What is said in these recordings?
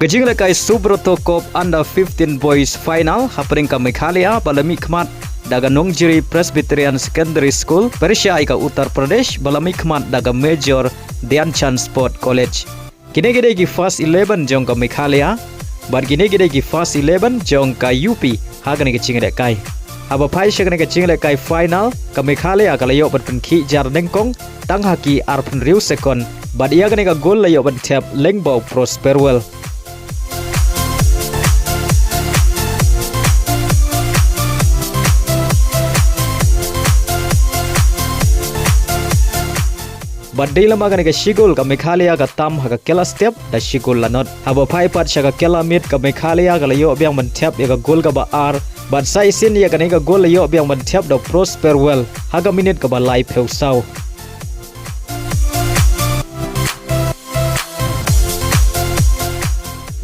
Kajing lekai Subroto Cup Under 15 Boys Final happening ke Meghalaya balami khmat daga Nongjiri Presbyterian Secondary School Persia ika Uttar Pradesh balami khmat daga Major Dhyanchandh Sport College. Kini gi first 11 jong ke Meghalaya, but kini gi first 11 jong ke UP hagani kajing lekai. Haba pai shagani kajing lekai final ke Meghalaya kalayo berpenki jar nengkong tang haki arpen riu second, but ia gani ka gol layo bentap lengbau prosperwell. Badai lama kan ke shigul ke Meghalaya ke tam haka kela step da shigul lanot. Haba pai pat shaka kela mid ke Meghalaya ke layo biang mentap ya ke gol ke ba ar. But sai sin ya kan ke gol layo biang mentap da prosper well. Haga minit ke ba live heusau.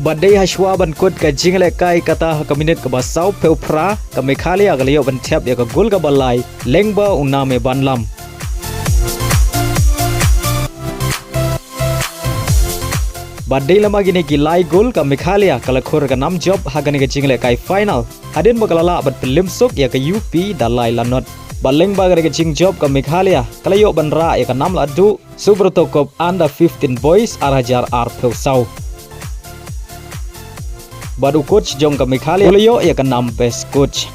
Badai hashwa ban kut ke jingle kai kata haka minit ke ba sau peupra ke Meghalaya ke layo mentap ya ke gol ke ba live lengba uname banlam. Badai lama gini gilai gol ke Meghalaya kalau khor ke 6 job hagani ke jingle kai final. Hadin bagalala bat pelim sok ya ke UP dalai lanot. Baleng bagari ke jing job ke Meghalaya kalau yo banra ya ke 6 ladu Subroto Cup Under 15 Boys arajar ar peusau. Badu coach jong ke Meghalaya kalau yo ya ke 6 best coach.